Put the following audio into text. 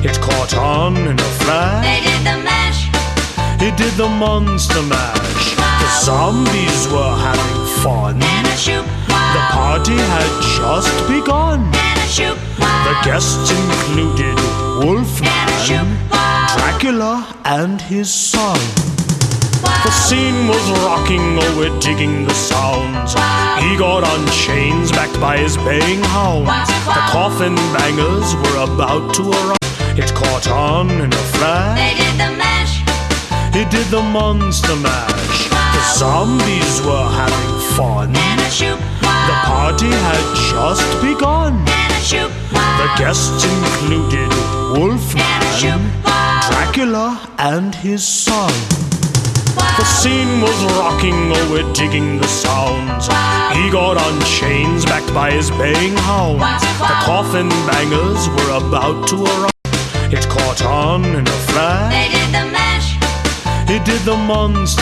It caught on in a flash. They did the mash. It did the monster mash. The zombies were having fun. And a shoot. The party had just begun. And a shoot. The guests included Wolfman, Dracula, and his son. The scene was rocking, oh we're digging the sounds. He got on chains backed by his baying hounds. The coffin bangers were about to arrive. It caught on in a flash. They did the mash. It did the monster mash. The zombies were having fun. And a shoot. The party had just begun. And a shoot. The guests included Wolfman, Dracula, and his son. The scene was rocking, oh we're digging the sounds. He got on chains backed by his baying hounds. The coffin bangers were about to arrive. It caught on in a flash. They did the mash. It did the monster